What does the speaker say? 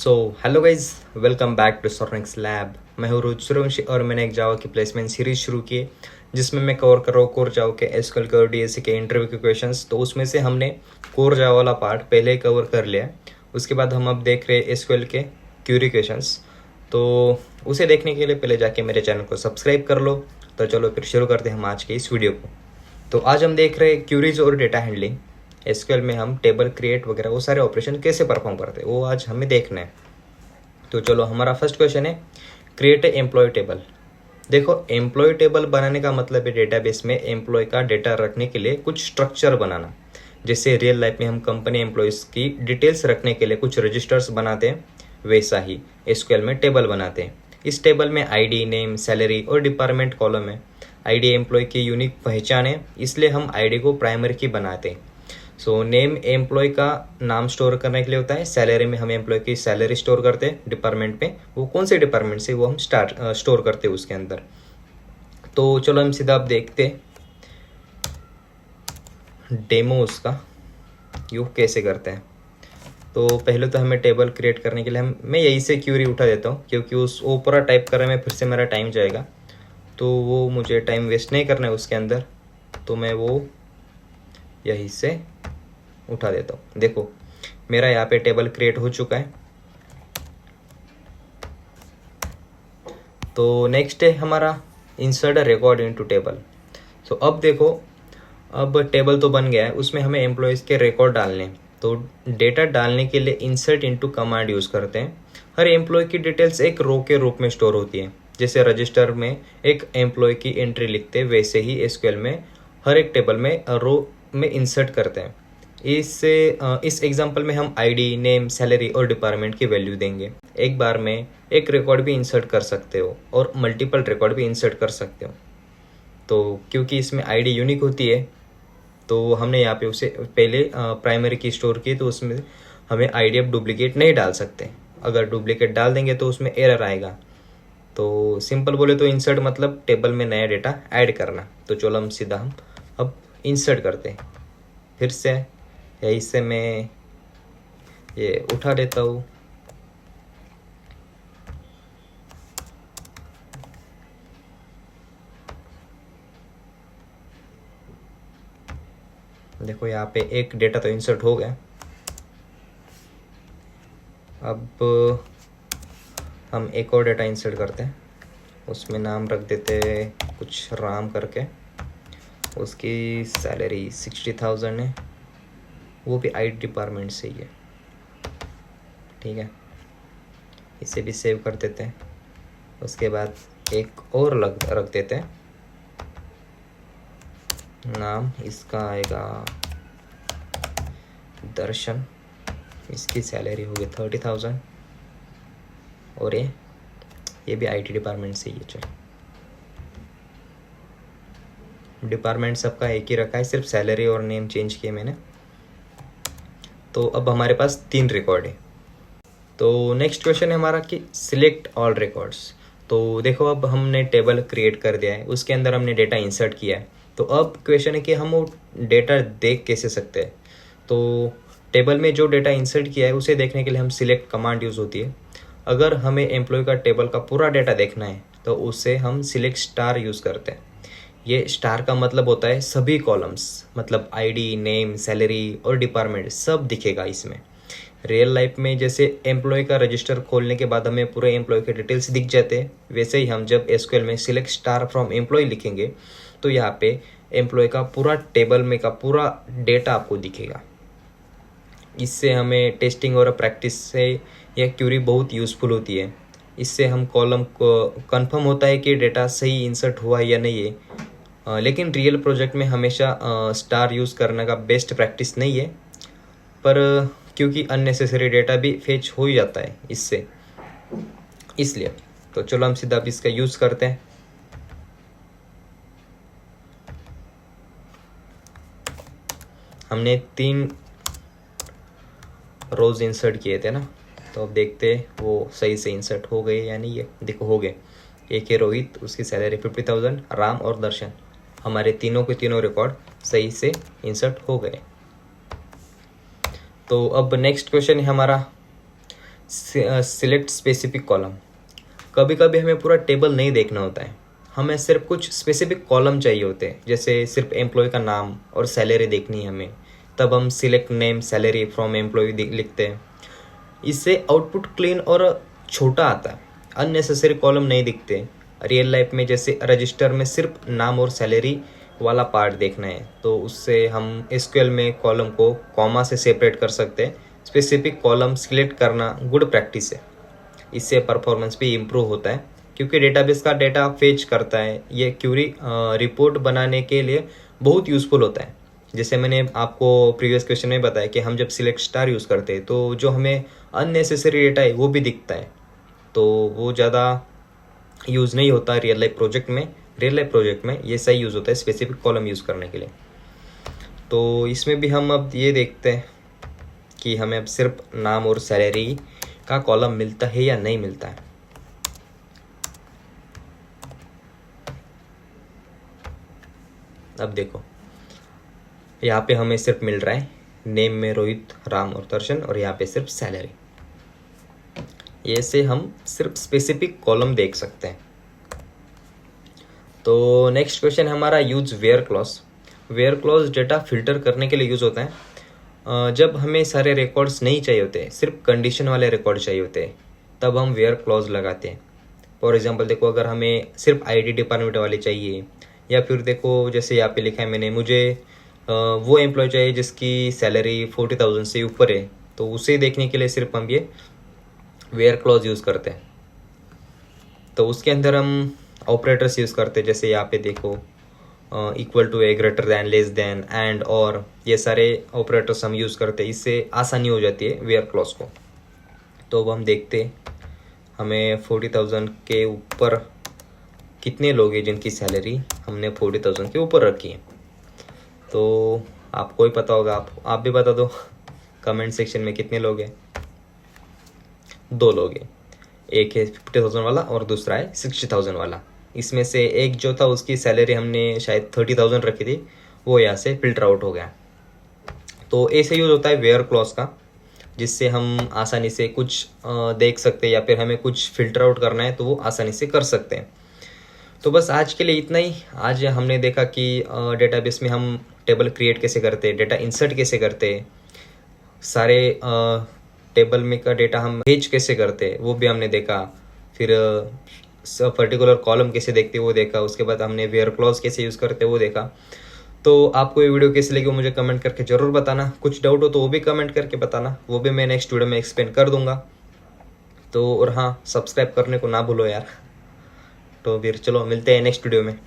So hello guys, welcome back to सोरनिक्स lab. मैं हूँ रोज सूर्यवंशी और मैंने एक जावा की प्लेसमेंट सीरीज शुरू की है जिसमें मैं कवर कर रहा हूँ कोर जावा के एसक्यूएल के और डीएससी के इंटरव्यू के क्वेश्चंस। तो उसमें से हमने कोर जावा वाला पार्ट पहले ही कवर कर लिया है। उसके बाद हम अब देख रहे हैं एसक्यूएल के क्यूरी क्वेश्चंस। तो उसे देखने के लिए पहले जाके मेरे चैनल को सब्सक्राइब कर लो। तो चलो फिर शुरू करते हैं हम आज के इस वीडियो को। तो आज हम देख रहे हैं क्यूरीज और डेटा हैंडलिंग। एसक्यूएल में हम टेबल क्रिएट वगैरह वो सारे ऑपरेशन कैसे परफॉर्म करते हैं वो आज हमें देखना है। तो चलो, हमारा फर्स्ट क्वेश्चन है क्रिएट ए एम्प्लॉय टेबल। देखो, एम्प्लॉय टेबल बनाने का मतलब है डेटाबेस में एम्प्लॉय का डेटा रखने के लिए कुछ स्ट्रक्चर बनाना। जैसे रियल लाइफ में हम कंपनी एम्प्लॉयज की डिटेल्स रखने के लिए कुछ रजिस्टर्स बनाते हैं, वैसा ही एसक्यूएल में टेबल बनाते हैं। इस टेबल में आईडी, नेम, सैलरी और डिपार्टमेंट कॉलम है। आईडी एम्प्लॉय की यूनिक पहचान है, इसलिए हम आईडी को प्राइमरी की बनाते हैं। सो नेम एम्प्लॉय का नाम स्टोर करने के लिए होता है। सैलरी में हम एम्प्लॉय की सैलरी स्टोर करते हैं। डिपार्टमेंट में वो कौन से डिपार्टमेंट से वो हम स्टोर करते हैं उसके अंदर। तो चलो हम सीधा अब देखते डेमो उसका यू कैसे करते हैं। तो पहले तो हमें टेबल क्रिएट करने के लिए मैं यहीं से क्यूरी उठा देता हूँ, क्योंकि उस वो पूरा टाइप करने में फिर से मेरा टाइम जाएगा, तो वो मुझे टाइम वेस्ट नहीं करना है उसके अंदर। तो मैं वो यहीं से उठा देता हूँ। देखो, मेरा यहाँ पे टेबल क्रिएट हो चुका है। तो नेक्स्ट है हमारा इंसर्ट रिकॉर्ड इनटू टेबल। सो अब देखो, अब टेबल तो बन गया है, उसमें हमें एम्प्लॉयज़ के रिकॉर्ड डालने हैं। तो डेटा डालने के लिए इंसर्ट इनटू कमांड यूज़ करते हैं। हर एम्प्लॉय की डिटेल्स एक रो के रूप में स्टोर होती है। जैसे रजिस्टर में एक एम्प्लॉय की एंट्री लिखते हैं, वैसे ही एसक्यूएल में हर एक टेबल में रो में इंसर्ट करते हैं। इस एग्जांपल में हम आईडी, नेम, सैलरी और डिपार्टमेंट की वैल्यू देंगे। एक बार में एक रिकॉर्ड भी इंसर्ट कर सकते हो और मल्टीपल रिकॉर्ड भी इंसर्ट कर सकते हो। तो क्योंकि इसमें आईडी यूनिक होती है, तो हमने यहाँ पे उसे पहले प्राइमरी की स्टोर की, तो उसमें हमें आईडी अब डुप्लीकेट नहीं डाल सकते। अगर डुप्लीकेट डाल देंगे तो उसमें एरर आएगा। तो सिंपल बोले तो इंसर्ट मतलब टेबल में नया डेटा ऐड करना। तो चलो हम सीधा अब इंसर्ट करते हैं। फिर से यहीं से मैं ये उठा देता हूँ। देखो, यहाँ पे एक डेटा तो इंसर्ट हो गया। अब हम एक और डेटा इंसर्ट करते हैं। उसमें नाम रख देते हैं कुछ राम करके। उसकी सैलरी 60,000 है, वो भी आईटी डिपार्टमेंट से ही है। ठीक है, इसे भी सेव कर देते हैं। उसके बाद एक और रख देते हैं नाम, इसका आएगा दर्शन। इसकी सैलरी होगी 30,000 और ये भी आईटी डिपार्टमेंट से ही है। चलो, डिपार्टमेंट सबका एक ही रखा है, सिर्फ सैलरी और नेम चेंज किए मैंने। तो अब हमारे पास 3 रिकॉर्ड है। तो नेक्स्ट क्वेश्चन है हमारा कि सिलेक्ट ऑल रिकॉर्ड्स। तो देखो, अब हमने टेबल क्रिएट कर दिया है, उसके अंदर हमने डेटा इंसर्ट किया है। तो अब क्वेश्चन है कि हम वो डेटा देख कैसे सकते हैं। तो टेबल में जो डेटा इंसर्ट किया है उसे देखने के लिए हम सिलेक्ट कमांड यूज़ होती है। अगर हमें एम्प्लॉय का टेबल का पूरा डेटा देखना है तो उससे हम सिलेक्ट स्टार यूज़ करते हैं। ये स्टार का मतलब होता है सभी कॉलम्स, मतलब आईडी, नेम, सैलरी और डिपार्टमेंट सब दिखेगा इसमें। रियल लाइफ में जैसे एम्प्लॉय का रजिस्टर खोलने के बाद हमें पूरे एम्प्लॉय के डिटेल्स दिख जाते हैं, वैसे ही हम जब एसक्यूएल में सिलेक्ट स्टार फ्रॉम एम्प्लॉय लिखेंगे तो यहाँ पे एम्प्लॉय का पूरा टेबल में का पूरा डेटा आपको दिखेगा। इससे हमें टेस्टिंग और प्रैक्टिस से यह क्यूरी बहुत यूज़फुल होती है। इससे हम कॉलम को कंफर्म होता है कि डेटा सही इंसर्ट हुआ है या नहीं है। लेकिन रियल प्रोजेक्ट में हमेशा स्टार यूज़ करने का बेस्ट प्रैक्टिस नहीं है, पर क्योंकि अननेसेसरी डेटा भी फेच हो ही जाता है इससे, इसलिए। तो चलो हम सीधा अब इसका यूज़ करते हैं। हमने 3 रोज इंसर्ट किए थे ना, तो अब देखते हैं वो सही से इंसर्ट हो गए या नहीं है। देखो, हो गए। एक है रोहित, उसकी सैलरी 50,000, राम और दर्शन, हमारे तीनों के तीनों रिकॉर्ड सही से इंसर्ट हो गए। तो अब नेक्स्ट क्वेश्चन है हमारा सिलेक्ट स्पेसिफिक कॉलम। कभी कभी हमें पूरा टेबल नहीं देखना होता है, हमें सिर्फ कुछ स्पेसिफिक कॉलम चाहिए होते हैं, जैसे सिर्फ एम्प्लॉय का नाम और सैलरी देखनी है हमें, तब हम select name salary from employ लिखते हैं। इससे आउटपुट क्लीन और छोटा आता है, अननेसेसरी कॉलम नहीं दिखते। रियल लाइफ में जैसे रजिस्टर में सिर्फ नाम और सैलरी वाला पार्ट देखना है, तो उससे हम एसक्यूएल में कॉलम को कॉमा से सेपरेट कर सकते हैं। स्पेसिफिक कॉलम सिलेक्ट करना गुड प्रैक्टिस है, इससे परफॉर्मेंस भी इम्प्रूव होता है, क्योंकि डेटाबेस का डेटा फेच करता है। ये क्यूरी रिपोर्ट बनाने के लिए बहुत यूज़फुल होता है। जैसे मैंने आपको प्रीवियस क्वेश्चन में बताया कि हम जब सिलेक्ट स्टार यूज़ करते हैं तो जो हमें अननेसेसरी डेटा है वो भी दिखता है, तो वो ज़्यादा यूज़ नहीं होता रियल लाइफ प्रोजेक्ट में। रियल लाइफ प्रोजेक्ट में ये सही यूज़ होता है स्पेसिफिक कॉलम यूज़ करने के लिए। तो इसमें भी हम अब ये देखते हैं कि हमें अब सिर्फ नाम और सैलरी का कॉलम मिलता है या नहीं मिलता है। अब देखो यहाँ पे हमें सिर्फ मिल रहा है नेम में रोहित, राम और दर्शन, और यहाँ पे सिर्फ सैलरी। ये से हम सिर्फ स्पेसिफिक कॉलम देख सकते हैं। तो नेक्स्ट क्वेश्चन हमारा use where clause. Where clause data filter करने के लिए यूज होता है। जब हमें सारे रिकॉर्ड्स नहीं चाहिए होते, सिर्फ कंडीशन वाले रिकॉर्ड चाहिए होते हैं, तब हम वेयर क्लॉज लगाते हैं। फॉर एग्जांपल देखो, अगर हमें सिर्फ आईटी डिपार्टमेंट वाले चाहिए, या फिर देखो जैसे यहाँ पे लिखा है मैंने, मुझे वो एम्प्लॉय चाहिए जिसकी सैलरी 40,000 से ऊपर है, तो उसे देखने के लिए सिर्फ हम ये वेयर क्लॉज यूज़ करते हैं। तो उसके अंदर हम ऑपरेटर्स यूज़ करते हैं, जैसे यहाँ पे देखो equal to A, greater than, less than, and, और ये सारे ऑपरेटर्स हम यूज़ करते हैं। इससे आसानी हो जाती है वेयर क्लॉज को। तो अब हम देखते हैं हमें 40,000 के ऊपर कितने लोग हैं जिनकी सैलरी हमने 40,000 के ऊपर रखी है। तो आपको ही पता होगा, आप भी बता दो कमेंट सेक्शन में कितने लोग हैं। 2 लोग हैं, एक है 50,000 वाला और दूसरा है 60,000 वाला। इसमें से एक जो था उसकी सैलरी हमने शायद 30,000 रखी थी, वो यहाँ से फिल्टर आउट हो गया। तो ऐसे यूज होता है वेयर क्लॉज का, जिससे हम आसानी से कुछ देख सकते हैं, या फिर हमें कुछ फिल्टर आउट करना है तो वो आसानी से कर सकते हैं। तो बस आज के लिए इतना ही। आज हमने देखा कि डेटाबेस में हम टेबल क्रिएट कैसे करते हैं, डेटा इंसर्ट कैसे करते हैं, सारे टेबल में का डेटा हम फेच कैसे करते हैं वो भी हमने देखा, फिर पर्टिकुलर कॉलम कैसे देखते हैं वो देखा, उसके बाद हमने वेयर क्लॉज कैसे यूज़ करते हैं वो देखा। तो आपको ये वीडियो कैसे लगी वो मुझे कमेंट करके ज़रूर बताना। कुछ डाउट हो तो वो भी कमेंट करके बताना, वो भी मैं नेक्स्ट वीडियो में एक्सप्लेन कर दूंगा। तो और हाँ, सब्सक्राइब करने को ना भूलो यार। तो फिर चलो मिलते हैं नेक्स्ट वीडियो में।